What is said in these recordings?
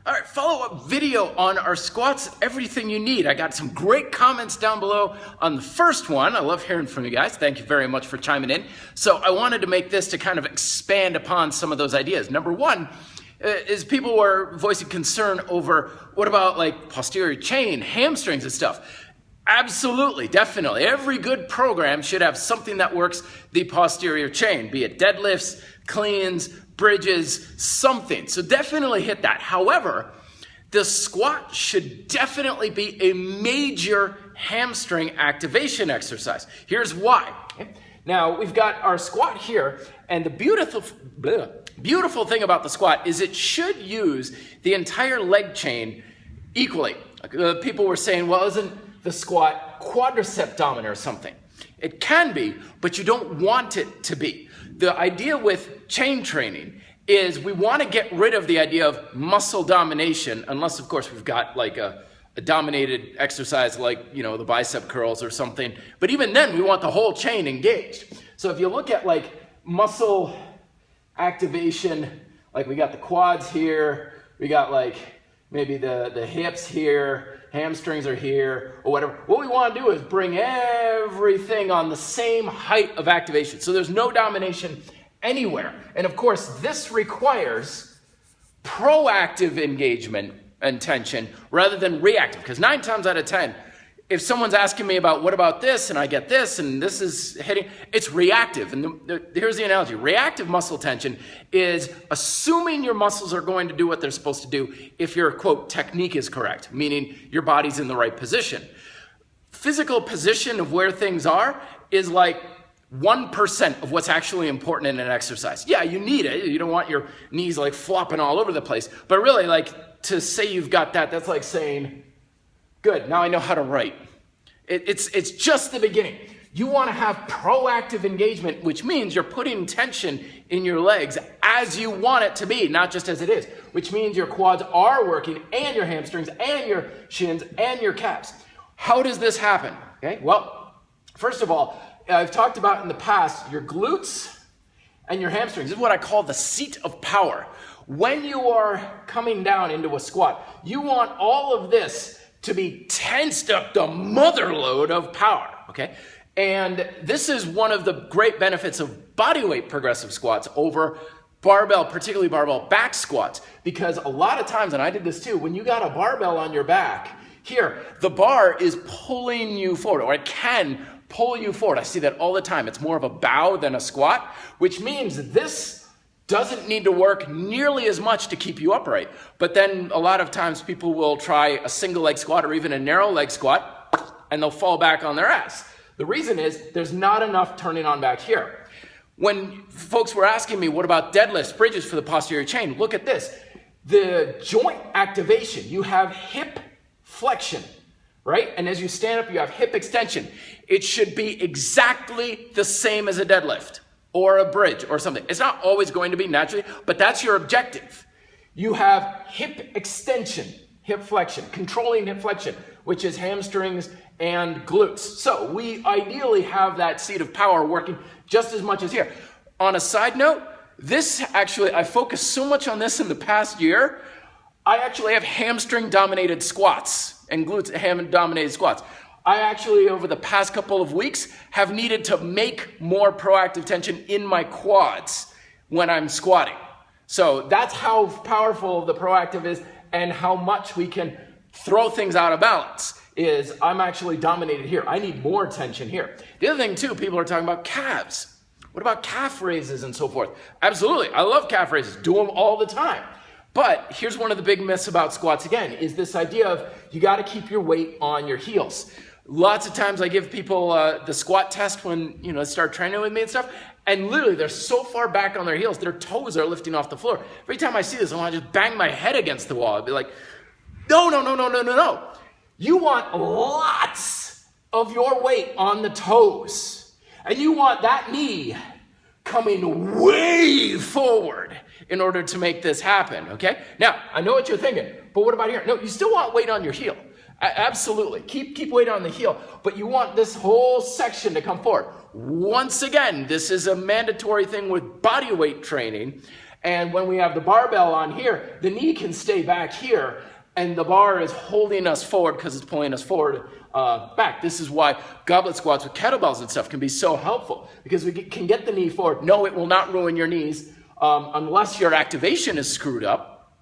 All right, follow-up video on our squats, everything you need. I got some great comments down below on the first one. I love hearing from you guys. Thank you very much for chiming in. So I wanted to make this to kind of expand upon some of those ideas. Number one is people were voicing concern over what about like posterior chain, hamstrings and stuff. Absolutely, definitely. Every good program should have something that works the posterior chain, be it deadlifts, cleans, bridges, something. So definitely hit that. However, the squat should definitely be a major hamstring activation exercise. Here's why. Okay? Now, we've got our squat here, and the beautiful thing about the squat is it should use the entire leg chain equally. People were saying, well, isn't the squat quadricep dominant or something? It can be, but you don't want it to be. The idea with chain training is we want to get rid of the idea of muscle domination, unless of course we've got like a dominated exercise like, you know, the bicep curls or something. But even then we want the whole chain engaged. So if you look at like muscle activation, like we got the quads here, we got like maybe the hips here, hamstrings are here, or whatever. What we want to do is bring everything on the same height of activation. So there's no domination anywhere. And of course, this requires proactive engagement and tension rather than reactive. Because 9 times out of 10, if someone's asking me about what about this, and I get this, and this is hitting, it's reactive. And here's the analogy. Reactive muscle tension is assuming your muscles are going to do what they're supposed to do if your, quote, technique is correct, meaning your body's in the right position. Physical position of where things are is like 1% of what's actually important in an exercise. Yeah, you need it. You don't want your knees like flopping all over the place. But really, like, to say you've got that, that's like saying, good, now I know how to write. It's just the beginning. You want to have proactive engagement, which means you're putting tension in your legs as you want it to be, not just as it is, which means your quads are working and your hamstrings and your shins and your calves. How does this happen? Okay, well, first of all, I've talked about in the past your glutes and your hamstrings. This is what I call the seat of power. When you are coming down into a squat, you want all of this to be tensed up, the mother load of power, okay? And this is one of the great benefits of bodyweight progressive squats over barbell, particularly barbell back squats, because a lot of times, and I did this too, when you got a barbell on your back, here, the bar is pulling you forward, or it can pull you forward. I see that all the time. It's more of a bow than a squat, which means this doesn't need to work nearly as much to keep you upright. But then a lot of times people will try a single leg squat or even a narrow leg squat and they'll fall back on their ass. The reason is there's not enough turning on back here. When folks were asking me, what about deadlifts, bridges for the posterior chain? Look at this. The joint activation, you have hip flexion, right? And as you stand up, you have hip extension. It should be exactly the same as a deadlift or a bridge or something. It's not always going to be naturally, but that's your objective. You have hip extension, hip flexion, controlling hip flexion, which is hamstrings and glutes. So we ideally have that seat of power working just as much as here. On a side note, this actually, I focused so much on this in the past year, I actually have hamstring dominated squats and glutes ham dominated squats. I actually, over the past couple of weeks, have needed to make more proactive tension in my quads when I'm squatting. So that's how powerful the proactive is and how much we can throw things out of balance is I'm actually dominated here. I need more tension here. The other thing too, people are talking about calves. What about calf raises and so forth? Absolutely, I love calf raises, do them all the time. But here's one of the big myths about squats again, is this idea of you gotta keep your weight on your heels. Lots of times I give people the squat test when, you know, they start training with me and stuff, and literally they're so far back on their heels, their toes are lifting off the floor. Every time I see this, I want to just bang my head against the wall. I'd be like, no. You want lots of your weight on the toes, and you want that knee coming way forward in order to make this happen, okay? Now, I know what you're thinking, but what about here? No, you still want weight on your heel. Absolutely. Keep weight on the heel, but you want this whole section to come forward. Once again, this is a mandatory thing with body weight training, And when we have the barbell on here, the knee can stay back here, and the bar is holding us forward because it's pulling us forward back. This is why goblet squats with kettlebells and stuff can be so helpful, because we can get the knee forward. No, it will not ruin your knees unless your activation is screwed up.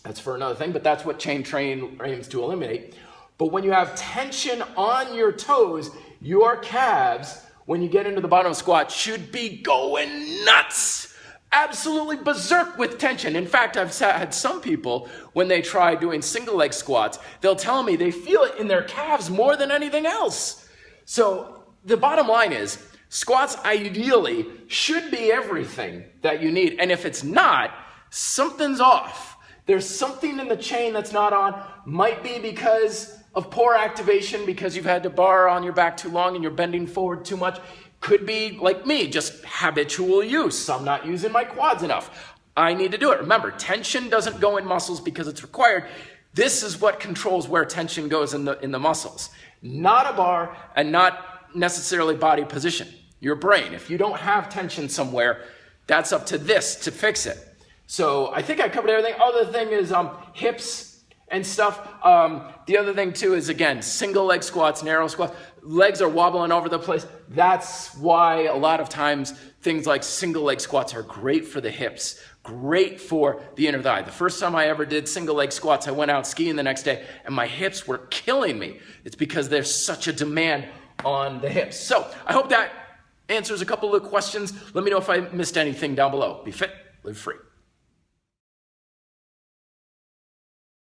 That's for another thing, but that's what chain training aims to eliminate. But when you have tension on your toes, your calves, when you get into the bottom squat, should be going nuts. Absolutely berserk with tension. In fact, I've had some people, when they try doing single leg squats, they'll tell me they feel it in their calves more than anything else. So the bottom line is, squats ideally should be everything that you need. And if it's not, something's off. There's something in the chain that's not on. Might be because of poor activation, because you've had the bar on your back too long and you're bending forward too much. Could be like me, just habitual use. I'm not using my quads enough. I need to do it. Remember, tension doesn't go in muscles because it's required. This is what controls where tension goes in the muscles. Not a bar and not necessarily body position. Your brain. If you don't have tension somewhere, that's up to this to fix it. So I think I covered everything. Other thing is hips and stuff. The other thing too is, again, single leg squats, narrow squats. Legs are wobbling over the place. That's why a lot of times things like single leg squats are great for the hips, great for the inner thigh. The first time I ever did single leg squats, I went out skiing the next day and my hips were killing me. It's because there's such a demand on the hips. So I hope that answers a couple of questions. Let me know if I missed anything down below. Be fit, live free.